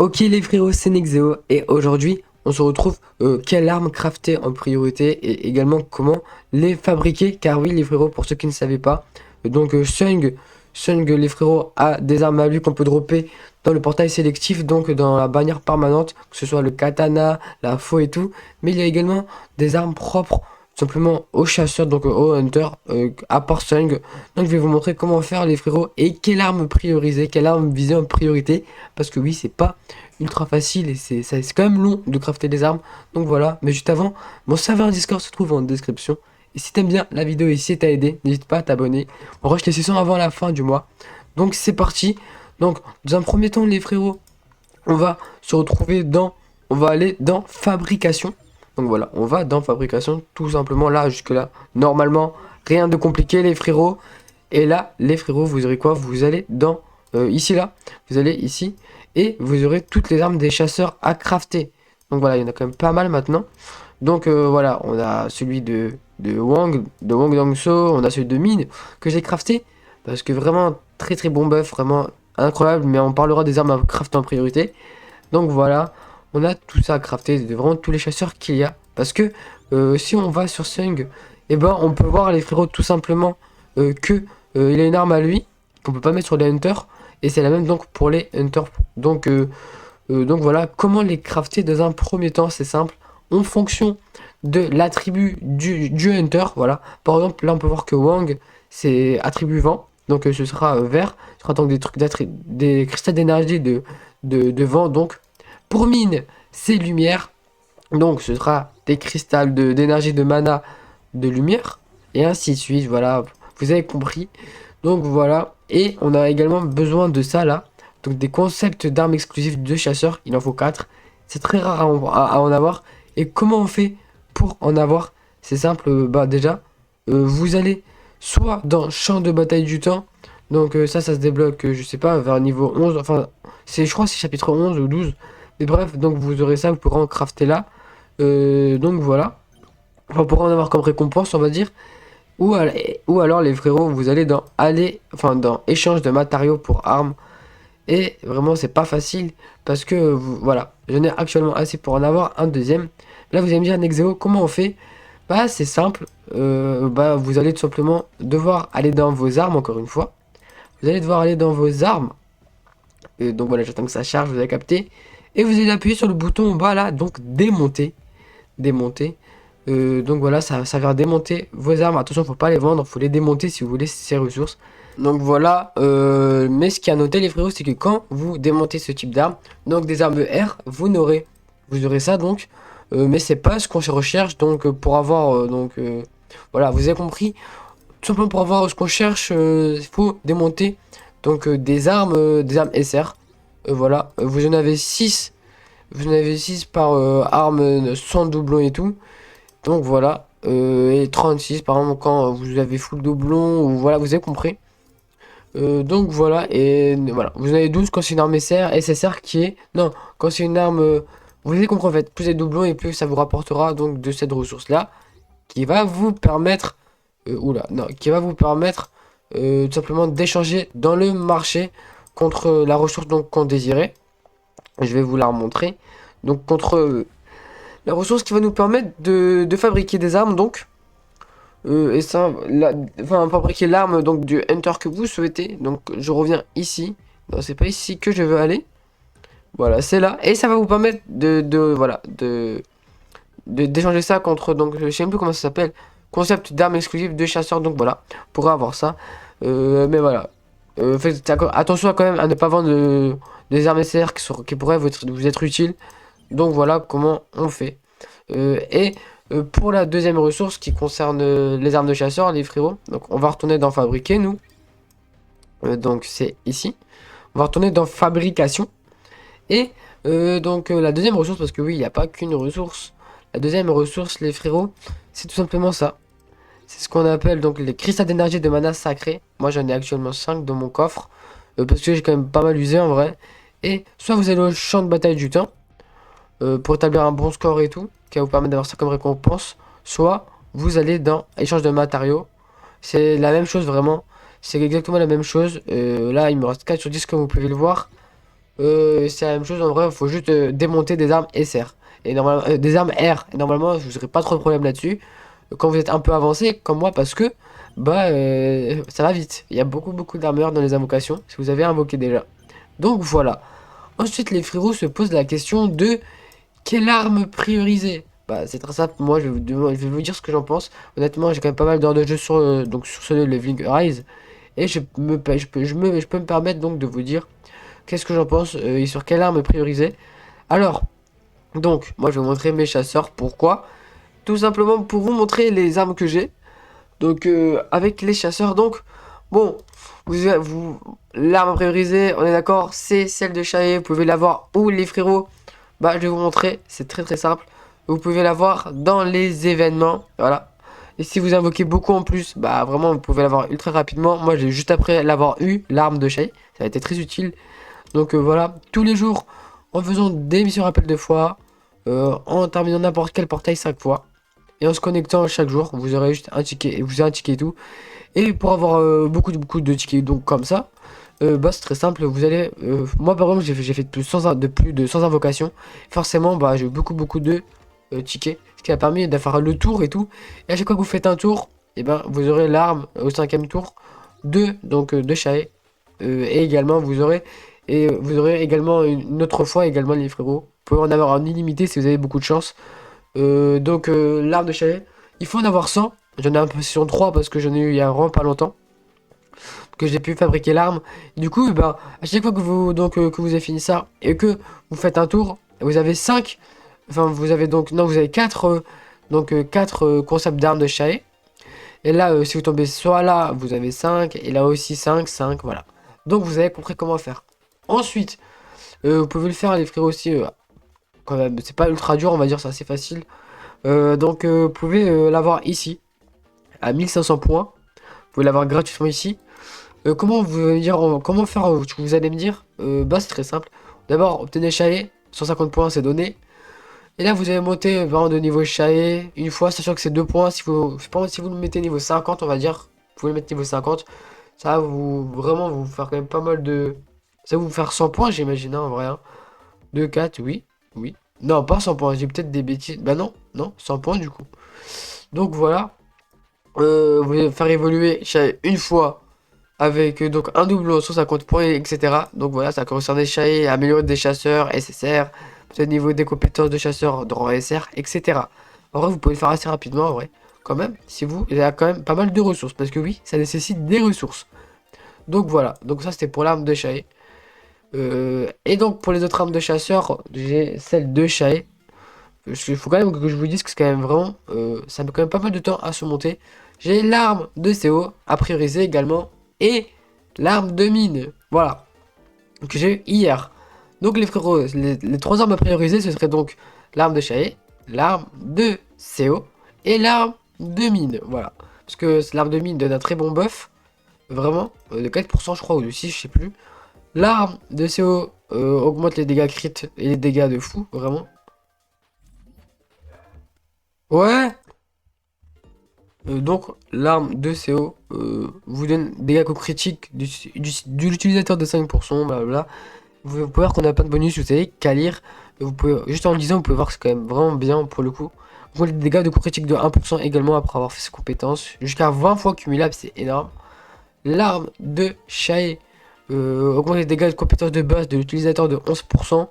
Ok les frérots, c'est Nexeo et aujourd'hui on se retrouve quelle arme crafter en priorité et également comment les fabriquer, car oui les frérots, pour ceux qui ne savaient pas, Sung les frérots a des armes à lui qu'on peut dropper dans le portail sélectif, donc dans la bannière permanente, que ce soit le katana, la faux et tout, mais il y a également des armes propres tout simplement aux chasseurs, donc aux hunters, à part Sung. Donc je vais vous montrer comment faire les frérots et quelle arme prioriser, quelle arme viser en priorité, parce que oui c'est pas ultra facile et c'est quand même long de crafter des armes. Donc voilà, mais juste avant, mon serveur Discord se trouve en description. Et si t'aimes bien la vidéo et si t'as aidé, n'hésite pas à t'abonner. On rush les sessions avant la fin du mois. Donc c'est parti. Donc dans un premier temps les frérots, on va se retrouver dans... On va aller dans fabrication. Donc voilà, on va dans fabrication tout simplement là, jusque là. Normalement, rien de compliqué les frérots. Et là, les frérots, vous aurez quoi? Vous allez dans ici là, vous allez ici et vous aurez toutes les armes des chasseurs à crafter. Donc voilà, il y en a quand même pas mal maintenant. Donc voilà, on a celui de Wang Dangso, on a celui de Mine que j'ai crafté parce que vraiment très très bon buff, vraiment incroyable. Mais on parlera des armes à crafter en priorité. Donc voilà, on a tout ça à crafter, de vraiment tous les chasseurs qu'il y a. Parce que si on va sur Sung, et ben on peut voir les frérots tout simplement que il a une arme à lui qu'on peut pas mettre sur les hunters. Et c'est la même donc pour les hunters. Donc voilà, comment les crafter dans un premier temps, c'est simple. En fonction de l'attribut du hunter, voilà. Par exemple, là on peut voir que Wang, c'est attribut vent. Donc ce sera vert. Ce sera donc des trucs des cristaux d'énergie de vent. Donc pour mine, c'est lumière. Donc ce sera des cristals d'énergie de mana de lumière. Et ainsi de suite, voilà. Vous avez compris. Donc voilà. Et on a également besoin de ça là. Donc des concepts d'armes exclusives de chasseurs. Il en faut 4. C'est très rare à en avoir. Et comment on fait pour en avoir? C'est simple. Bah déjà, vous allez soit dans champ de bataille du temps. Donc ça se débloque, je sais pas, vers niveau 11. Enfin, je crois que c'est chapitre 11 ou 12. Mais bref, donc vous aurez ça, vous pourrez en crafter là. Donc voilà. Enfin, pour en avoir comme récompense, on va dire. Ou alors les frérots, vous allez dans échange de matériaux pour armes. Et vraiment, c'est pas facile parce que voilà, j'en ai actuellement assez pour en avoir un deuxième. Là, vous allez me dire, Nexeo, comment on fait? Bah, c'est simple. Bah, vous allez tout simplement devoir aller dans vos armes, encore une fois. Vous allez devoir aller dans vos armes. Donc voilà, j'attends que ça charge, vous avez capté. Et vous allez appuyer sur le bouton en bas là, donc démonter. Démonter. Donc voilà, ça vient démonter vos armes. Attention, faut pas les vendre, faut les démonter si vous voulez ces ressources. Donc voilà, mais ce qu'il y a à noter les frérots, c'est que quand vous démontez ce type d'armes, donc des armes R, vous aurez ça donc, mais c'est pas ce qu'on se recherche. Donc pour avoir, voilà, vous avez compris. Tout simplement pour avoir ce qu'on cherche, il faut démonter donc des armes SR. Voilà, vous en avez 6. Vous en avez 6 par arme sans doublon et tout. Donc voilà. Et 36 par exemple quand vous avez full doublon. Ou voilà, vous avez compris. Donc voilà. Et voilà. Vous en avez 12 quand c'est une arme SSR qui est... Non, quand c'est une arme... vous avez compris en fait. Plus les doublons et plus ça vous rapportera donc de cette ressource là. Qui va vous permettre... oula, non. Qui va vous permettre tout simplement d'échanger dans le marché contre la ressource donc qu'on désirait. Je vais vous la remontrer. Donc contre la ressource qui va nous permettre de fabriquer des armes donc. Et ça, enfin fabriquer l'arme donc du hunter que vous souhaitez. Donc je reviens ici. Non, c'est pas ici que je veux aller. Voilà, c'est là. Et ça va vous permettre d'échanger ça contre, donc je sais même plus comment ça s'appelle. Concept d'armes exclusives de chasseurs. Donc voilà, pour avoir ça. Mais voilà. Faites attention quand même à ne pas vendre des armes SR qui pourraient vous être utiles. Donc voilà comment on fait. Pour la deuxième ressource qui concerne les armes de chasseur, les frérots, donc on va retourner dans fabriquer nous. Donc c'est ici. On va retourner dans fabrication. Et la deuxième ressource, parce que oui, il n'y a pas qu'une ressource. La deuxième ressource, les frérots, c'est tout simplement ça. C'est ce qu'on appelle donc les cristaux d'énergie de mana sacré. Moi j'en ai actuellement 5 dans mon coffre. Parce que j'ai quand même pas mal usé en vrai. Et soit vous allez au champ de bataille du temps. Pour établir un bon score et tout, qui va vous permettre d'avoir ça comme récompense. Soit vous allez dans échange de matériaux. C'est la même chose vraiment. C'est exactement la même chose. Là il me reste 4 sur 10 comme vous pouvez le voir. c'est la même chose. En vrai, il faut juste démonter des armes SR. Et normalement, des armes R. Et normalement, vous n'aurez pas trop de problème là-dessus. Quand vous êtes un peu avancé, comme moi, parce que bah ça va vite. Il y a beaucoup d'armures dans les invocations, si vous avez invoqué déjà. Donc voilà. Ensuite, les frérots se posent la question de quelle arme prioriser? Bah, c'est très simple. Moi, je vais vous dire ce que j'en pense. Honnêtement, j'ai quand même pas mal d'heures de jeu sur, donc sur ce Leveling Rise. Et je peux me permettre donc de vous dire qu'est-ce que j'en pense et sur quelle arme prioriser. Alors, donc, moi, je vais vous montrer mes chasseurs. Pourquoi? Tout simplement pour vous montrer les armes que j'ai. Donc, avec les chasseurs, donc, bon, l'arme priorisée, on est d'accord, c'est celle de Chalet. Vous pouvez l'avoir où, les frérots? Bah, je vais vous montrer, c'est très simple. Vous pouvez l'avoir dans les événements, voilà. Et si vous invoquez beaucoup en plus, bah vraiment, vous pouvez l'avoir ultra rapidement. Moi, j'ai juste après l'avoir eu, l'arme de Shay. Ça a été très utile. Donc voilà, tous les jours, en faisant des missions rappel 2 fois, en terminant n'importe quel portail 5 fois, et en se connectant chaque jour, vous aurez juste un ticket, et vous avez un ticket et tout. Et pour avoir beaucoup de tickets, donc comme ça, bah c'est très simple, vous allez... moi par exemple j'ai fait plus de 100 invocations. Forcément bah j'ai eu beaucoup de tickets. Ce qui a permis de faire le tour et tout. Et à chaque fois que vous faites un tour, et ben vous aurez l'arme au 5e tour de Shae. Et également vous aurez également une autre fois également les frérots. Vous pouvez en avoir un illimité si vous avez beaucoup de chance. L'arme de Shae, il faut en avoir 100. J'en ai un peu sur 3 parce que j'en ai eu il y a vraiment pas longtemps que j'ai pu fabriquer l'arme. Du coup, bah, à chaque fois que que vous avez fini ça et que vous faites un tour, vous avez 5. Enfin, vous avez donc non, vous avez 4 4 concepts d'armes de Shae. Et là, si vous tombez soit là, vous avez 5 et là aussi 5 voilà. Donc vous avez compris comment faire. Ensuite, vous pouvez le faire les frérots aussi quand même, c'est pas ultra dur, on va dire, c'est assez facile. Vous pouvez l'avoir ici à 1500 points. Vous pouvez l'avoir gratuitement ici. Comment faire, vous allez me dire, bah c'est très simple. D'abord, obtenez Shae, 150 points, c'est donné. Et là, vous allez monter vraiment de niveau Shae une fois, sachant que c'est 2 points. Je pense, si vous le mettez niveau 50, on va dire, vous pouvez le mettre niveau 50. Ça va vous faire quand même pas mal de... Ça va vous faire 100 points, j'imagine, hein, en vrai. Hein. 2, 4, oui, oui. Non, pas 100 points, j'ai peut-être des bêtises. Bah non, 100 points du coup. Donc voilà, vous allez faire évoluer Shae une fois avec donc un doublon sur 50 points, etc. Donc voilà, ça concerne des Shae, améliorer des chasseurs, SSR, peut-être niveau des compétences de chasseurs dans SR, etc. En vrai, vous pouvez le faire assez rapidement, en vrai. Quand même, si vous, il y a quand même pas mal de ressources, parce que oui, ça nécessite des ressources. Donc voilà, donc ça c'était pour l'arme de Shae. Et donc pour les autres armes de chasseurs, j'ai celle de Shae. Il faut quand même que je vous dise que c'est quand même vraiment, ça met quand même pas mal de temps à se monter. J'ai l'arme de CO à prioriser également et l'arme de mine, voilà, que j'ai eu hier. Donc les frérots, les 3 armes à prioriser, ce serait donc l'arme de Shae, l'arme de CO et l'arme de mine, voilà. Parce que l'arme de mine donne un très bon buff, vraiment, de 4% je crois, ou de 6, je sais plus. L'arme de CO augmente les dégâts crit et les dégâts de fou, vraiment. Ouais. Donc l'arme de CO vous donne dégâts critiques de l'utilisateur de 5%, blablabla. Vous pouvez voir qu'on a plein de bonus, vous savez, qu'à lire. Vous pouvez, juste en le disant, vous pouvez voir que c'est quand même vraiment bien pour le coup. Vous les dégâts de coup critique de 1% également après avoir fait ses compétences. Jusqu'à 20 fois cumulable, c'est énorme. L'arme de Shae augmente les dégâts de compétences de base de l'utilisateur de 11%.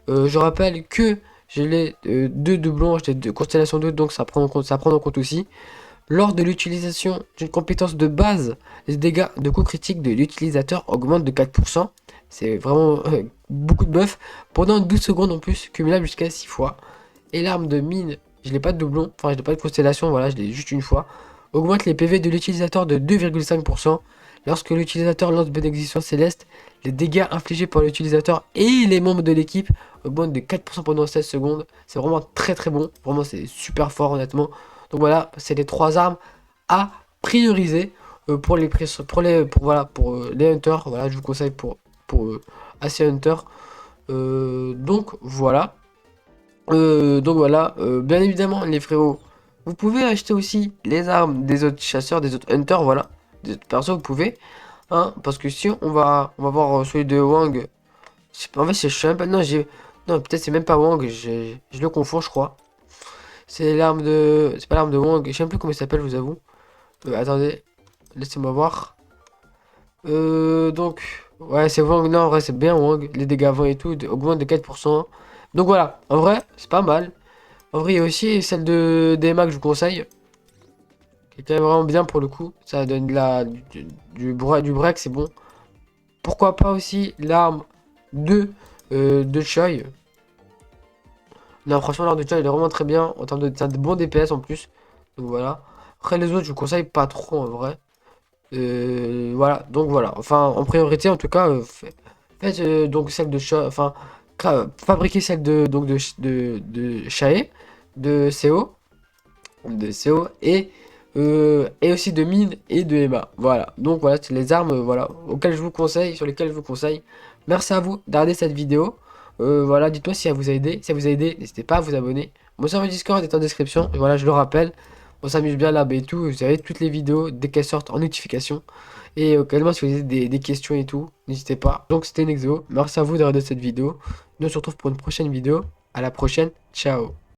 Je rappelle que j'ai les 2 doublons, j'ai de constellation 2, donc ça prend en compte aussi. Lors de l'utilisation d'une compétence de base, les dégâts de coup critique de l'utilisateur augmentent de 4%. C'est vraiment beaucoup de buff. Pendant 12 secondes en plus, cumulable jusqu'à 6 fois. Et l'arme de mine, je l'ai pas de doublon, enfin je l'ai pas de constellation, voilà, je l'ai juste une fois. Augmente les PV de l'utilisateur de 2,5%. Lorsque l'utilisateur lance bénédiction céleste, les dégâts infligés par l'utilisateur et les membres de l'équipe augmentent de 4% pendant 16 secondes. C'est vraiment très bon. Vraiment, c'est super fort, honnêtement. Donc voilà, c'est les 3 armes à prioriser pour les hunters. Voilà, je vous conseille pour AC Hunter. Bien évidemment, les frérots, vous pouvez acheter aussi les armes des autres chasseurs, des autres hunters, voilà, des autres persos, vous pouvez, hein, parce que si on va voir celui de Wang, En fait, je sais même pas. Non, non, peut-être c'est même pas Wang. Je le confonds, je crois. C'est l'arme de. C'est pas l'arme de Wang. Je sais même plus comment il s'appelle, je vous avoue. Attendez, laissez-moi voir. Donc. Ouais, c'est Wang. Non, en vrai, c'est bien Wang. Les dégâts avant et tout augmentent de 4%. Donc voilà, en vrai, c'est pas mal. En vrai, il y a aussi celle de DMA que je vous conseille. Qui est quand même vraiment bien pour le coup. Ça donne de du break, c'est bon. Pourquoi pas aussi l'arme de Choi. Non, franchement, l'arme de Choi, il est vraiment très bien. En termes de. C'est un bon DPS en plus. Donc voilà. Après, les autres, je vous conseille pas trop en vrai. Voilà, donc voilà. Enfin, en priorité, en tout cas, faites donc celle de Choi. Enfin, fabriquez celle de Chae, de CO. De CO et aussi de mine et de Emma. Voilà. Donc voilà, c'est les armes voilà, auxquelles je vous conseille, sur lesquelles je vous conseille. Merci à vous de regarder cette vidéo. Voilà, dites-moi si elle vous a aidé. Si elle vous a aidé, n'hésitez pas à vous abonner. Mon serveur Discord est en description. Et voilà, je le rappelle. On s'amuse bien là-bas et tout. Vous avez toutes les vidéos dès qu'elles sortent en notification. Et également, si vous avez des questions et tout, n'hésitez pas. Donc c'était Nexo. Merci à vous de regarder cette vidéo. Nous on se retrouve pour une prochaine vidéo. À la prochaine. Ciao.